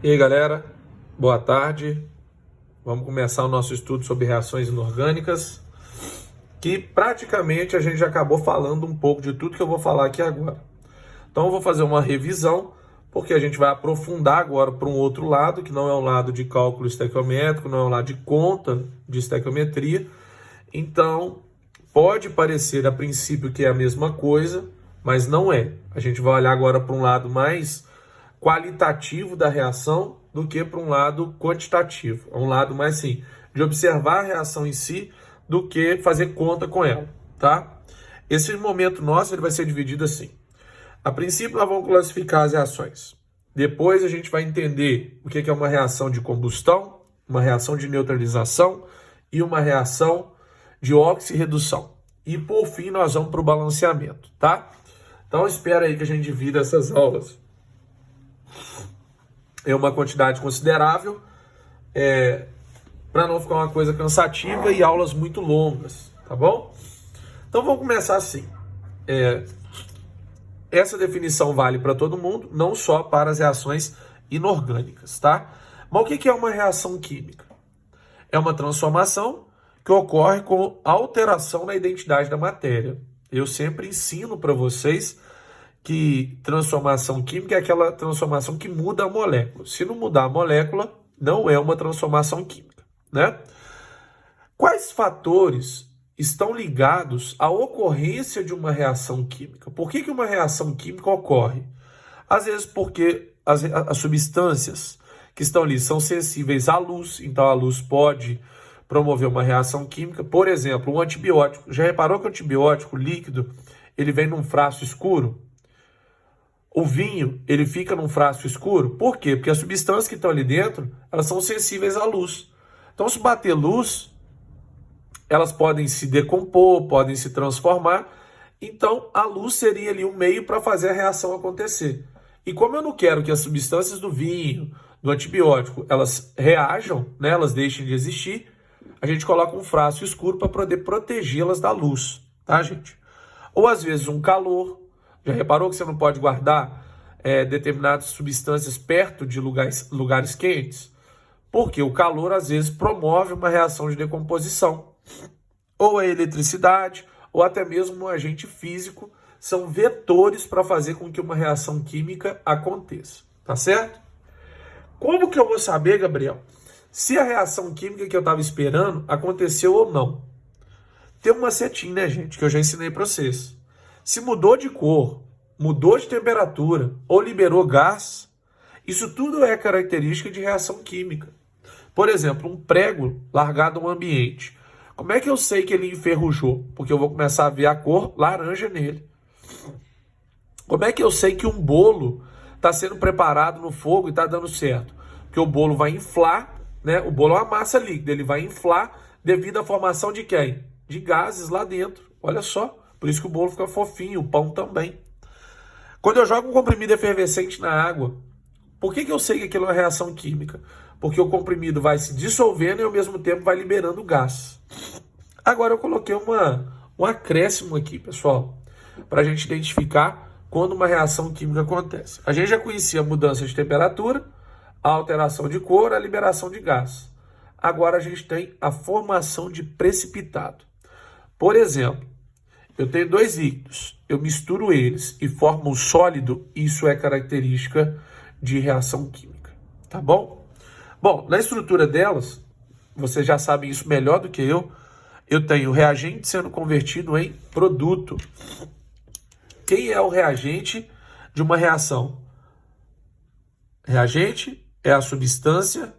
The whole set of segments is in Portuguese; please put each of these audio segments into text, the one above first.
E aí, galera, boa tarde. Vamos começar o nosso estudo sobre reações inorgânicas, que praticamente a gente já acabou falando um pouco de tudo que eu vou falar aqui agora. Então eu vou fazer uma revisão, porque a gente vai aprofundar agora para um outro lado, que não é um lado de cálculo estequiométrico, não é um lado de conta de estequiometria. Então, pode parecer a princípio que é a mesma coisa, mas não é. A gente vai olhar agora para um lado mais qualitativo da reação do que para um lado quantitativo. É um lado mais assim, de observar a reação em si do que fazer conta com ela, tá? Esse momento nosso ele vai ser dividido assim. A princípio, nós vamos classificar as reações. Depois, a gente vai entender o que é uma reação de combustão, uma reação de neutralização e uma reação de oxirredução. E, por fim, nós vamos para o balanceamento, tá? Então, espera aí que a gente divida essas aulas em uma quantidade considerável, para não ficar uma coisa cansativa e aulas muito longas, tá bom? Então, vamos começar assim. Essa definição vale para todo mundo, não só para as reações inorgânicas, tá? Mas o que é uma reação química? É uma transformação que ocorre com alteração na identidade da matéria. Eu sempre ensino para vocês que transformação química é aquela transformação que muda a molécula. Se não mudar a molécula, não é uma transformação química, né? Quais fatores estão ligados à ocorrência de uma reação química? Por que uma reação química ocorre? Às vezes porque as substâncias que estão ali são sensíveis à luz, então a luz pode promover uma reação química. Por exemplo, um antibiótico. Já reparou que o antibiótico líquido ele vem num frasco escuro? O vinho, ele fica num frasco escuro? Por quê? Porque as substâncias que estão ali dentro, elas são sensíveis à luz. Então, se bater luz, elas podem se decompor, podem se transformar. Então, a luz seria ali um meio para fazer a reação acontecer. E como eu não quero que as substâncias do vinho, do antibiótico, elas reajam, né, elas deixem de existir, a gente coloca um frasco escuro para poder protegê-las da luz, tá, gente? Ou às vezes um calor. Já reparou que você não pode guardar determinadas substâncias perto de lugares quentes? Porque o calor às vezes promove uma reação de decomposição. Ou a eletricidade, ou até mesmo um agente físico, são vetores para fazer com que uma reação química aconteça, tá certo? Como que eu vou saber, Gabriel, se a reação química que eu estava esperando aconteceu ou não? Tem um macetinho, né, gente, que eu já ensinei para vocês. Se mudou de cor, mudou de temperatura ou liberou gás, isso tudo é característica de reação química. Por exemplo, um prego largado no ambiente. Como é que eu sei que ele enferrujou? Porque eu vou começar a ver a cor laranja nele. Como é que eu sei que um bolo está sendo preparado no fogo e está dando certo? Porque o bolo vai inflar, né? O bolo é uma massa líquida, ele vai inflar devido à formação de quem? De gases lá dentro. Olha só, por isso que o bolo fica fofinho, o pão também. Quando eu jogo um comprimido efervescente na água, por que eu sei que aquilo é uma reação química? Porque o comprimido vai se dissolvendo e ao mesmo tempo vai liberando gás. Agora eu coloquei um acréscimo aqui, pessoal, para a gente identificar quando uma reação química acontece. A gente já conhecia a mudança de temperatura, a alteração de cor, a liberação de gás. Agora a gente tem a formação de precipitado. Por exemplo, eu tenho dois líquidos, eu misturo eles e formo um sólido, isso é característica de reação química, tá bom? Bom, na estrutura delas, vocês já sabem isso melhor do que eu tenho o reagente sendo convertido em produto. Quem é o reagente de uma reação? Reagente é a substância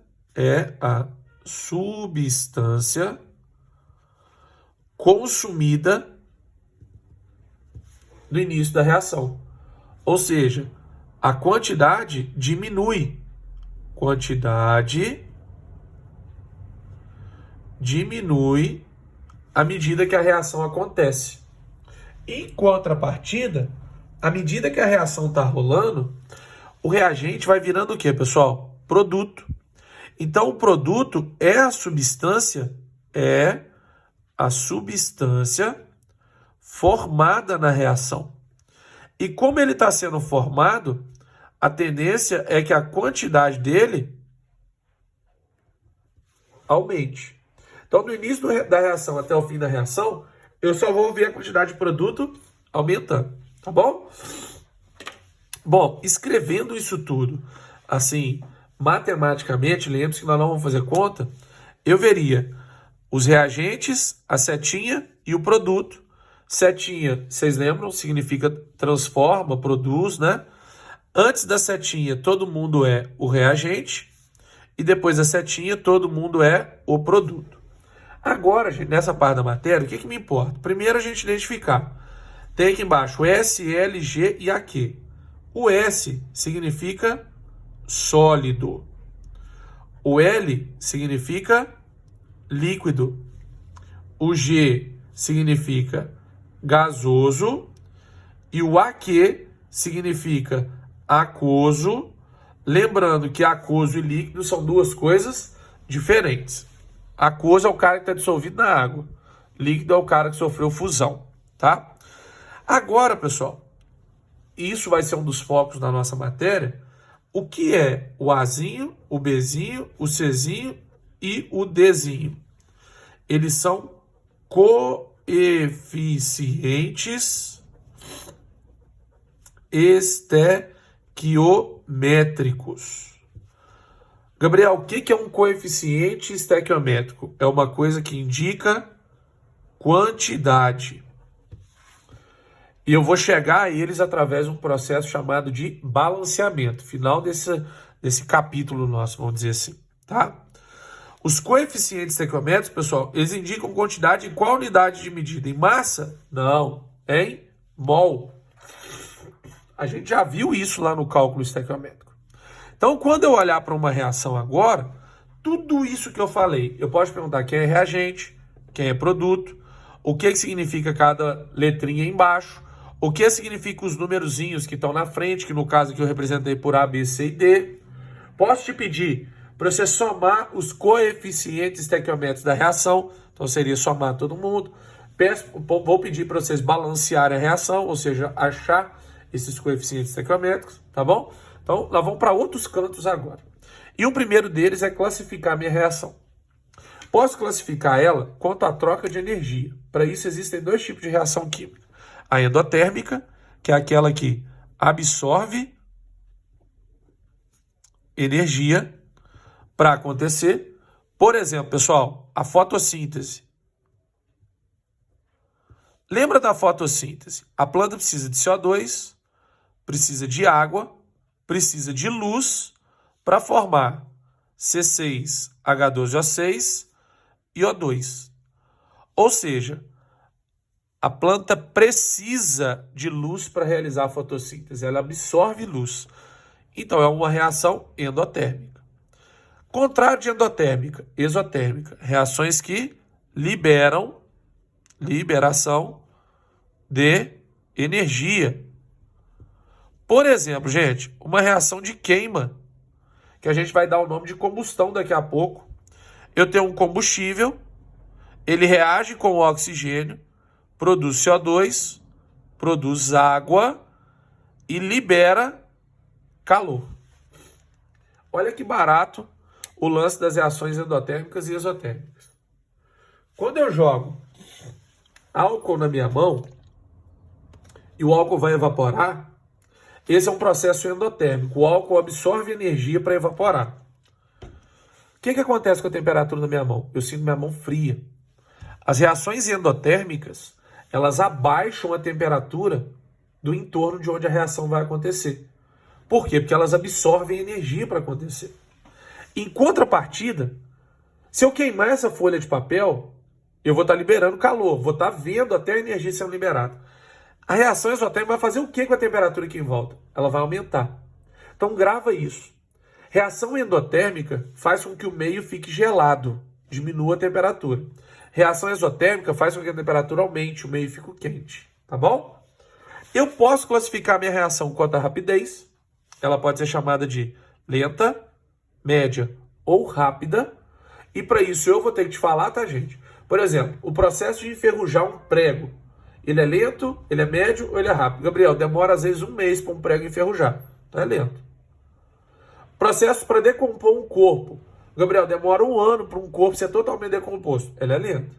consumida no início da reação. Ou seja, a quantidade diminui. Quantidade diminui à medida que a reação acontece. Em contrapartida, à medida que a reação está rolando, o reagente vai virando o quê, pessoal? Produto. Então, o produto é a substância formada na reação. E como ele está sendo formado, a tendência é que a quantidade dele aumente. Então, do início da reação até o fim da reação, eu só vou ver a quantidade de produto aumentando, tá bom? Bom, escrevendo isso tudo, assim, matematicamente, lembre-se que nós não vamos fazer conta, eu veria os reagentes, a setinha e o produto. Setinha, vocês lembram, significa transforma, produz, né? Antes da setinha, todo mundo é o reagente. E depois da setinha, todo mundo é o produto. Agora, gente, nessa parte da matéria, o que me importa? Primeiro a gente identificar. Tem aqui embaixo S, L, G e AQ. O S significa sólido. O L significa líquido. O G significa gasoso. E o AQ significa aquoso. Lembrando que aquoso e líquido são duas coisas diferentes. Aquoso é o cara que está dissolvido na água. Líquido é o cara que sofreu fusão, tá? Agora, pessoal, isso vai ser um dos focos da nossa matéria. O que é o Azinho, o Bzinho, o Czinho e o Dzinho? Eles são coeficientes estequiométricos. Gabriel, o que é um coeficiente estequiométrico? É uma coisa que indica quantidade. E eu vou chegar a eles através de um processo chamado de balanceamento. Final desse capítulo nosso, vamos dizer assim, tá? Os coeficientes estequiométricos, pessoal, eles indicam quantidade em qual unidade de medida? Em massa? Não. Em mol. A gente já viu isso lá no cálculo estequiométrico. Então, quando eu olhar para uma reação agora, tudo isso que eu falei, eu posso perguntar quem é reagente, quem é produto, o que significa cada letrinha embaixo, o que significa os numerozinhos que estão na frente, que no caso aqui eu representei por A, B, C e D. Posso te pedir para você somar os coeficientes estequiométricos da reação, então seria somar todo mundo. Vou pedir para vocês balancearem a reação, ou seja, achar esses coeficientes estequiométricos, tá bom? Então, nós vamos para outros cantos agora. E o primeiro deles é classificar a minha reação. Posso classificar ela quanto à troca de energia. Para isso, existem dois tipos de reação química. A endotérmica, que é aquela que absorve energia para acontecer. Por exemplo, pessoal, a fotossíntese. Lembra da fotossíntese? A planta precisa de CO2, precisa de água, precisa de luz para formar C6H12O6 e O2. Ou seja, a planta precisa de luz para realizar a fotossíntese, ela absorve luz. Então é uma reação endotérmica. Contrário de endotérmica, exotérmica, reações que liberação de energia. Por exemplo, gente, uma reação de queima, que a gente vai dar o nome de combustão daqui a pouco. Eu tenho um combustível, ele reage com o oxigênio, produz CO2, produz água e libera calor. Olha que barato o lance das reações endotérmicas e exotérmicas. Quando eu jogo álcool na minha mão e o álcool vai evaporar, esse é um processo endotérmico. O álcool absorve energia para evaporar. O que acontece com a temperatura na minha mão? Eu sinto minha mão fria. As reações endotérmicas, elas abaixam a temperatura do entorno de onde a reação vai acontecer. Por quê? Porque elas absorvem energia para acontecer. Em contrapartida, se eu queimar essa folha de papel, eu vou estar liberando calor, vou estar vendo até a energia sendo liberada. A reação exotérmica vai fazer o que com a temperatura aqui em volta? Ela vai aumentar. Então grava isso. Reação endotérmica faz com que o meio fique gelado, diminua a temperatura. Reação exotérmica faz com que a temperatura aumente, o meio fique quente. Tá bom? Eu posso classificar a minha reação quanto à rapidez. Ela pode ser chamada de lenta, média ou rápida. E para isso eu vou ter que te falar, tá, gente? Por exemplo, o processo de enferrujar um prego. Ele é lento, ele é médio ou ele é rápido? Gabriel, demora às vezes 1 mês para um prego enferrujar. Então é lento. Processo para decompor um corpo. Gabriel, demora 1 ano para um corpo ser totalmente decomposto. Ela é lenta.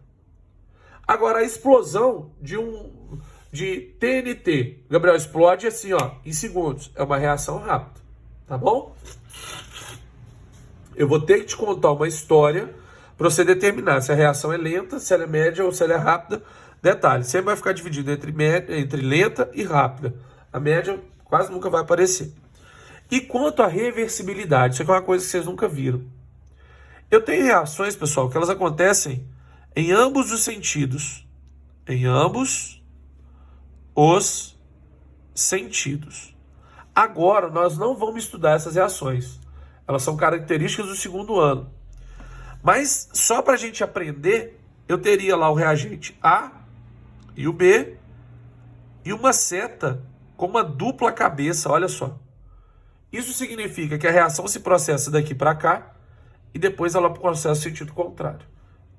Agora, a explosão de TNT. Gabriel, explode assim, ó, em segundos. É uma reação rápida. Tá bom? Eu vou ter que te contar uma história para você determinar se a reação é lenta, se ela é média ou se ela é rápida. Detalhe, sempre vai ficar dividido entre lenta e rápida. A média quase nunca vai aparecer. E quanto à reversibilidade, isso aqui é uma coisa que vocês nunca viram. Eu tenho reações, pessoal, que elas acontecem em ambos os sentidos. Em ambos os sentidos. Agora, nós não vamos estudar essas reações. Elas são características do segundo ano. Mas, só para a gente aprender, eu teria lá o reagente A e o B e uma seta com uma dupla cabeça, olha só. Isso significa que a reação se processa daqui para cá e depois ela processa no sentido contrário.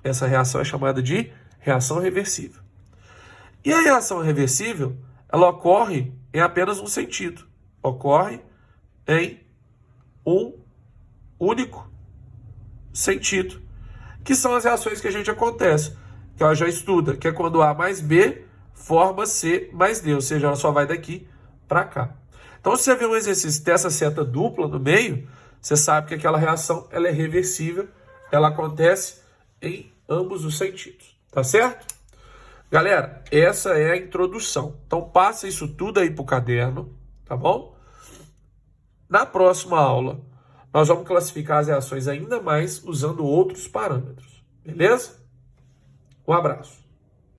Essa reação é chamada de reação reversível. E a reação reversível, ela ocorre em apenas um sentido. Ocorre em um único sentido. Que são as reações que a gente acontece, que ela já estuda, que é quando A mais B forma C mais D, ou seja, ela só vai daqui para cá. Então, se você vê um exercício dessa seta dupla no meio, você sabe que aquela reação ela é reversível, ela acontece em ambos os sentidos, tá certo? Galera, essa é a introdução. Então, passa isso tudo aí pro caderno, tá bom? Na próxima aula, nós vamos classificar as reações ainda mais usando outros parâmetros, beleza? Um abraço.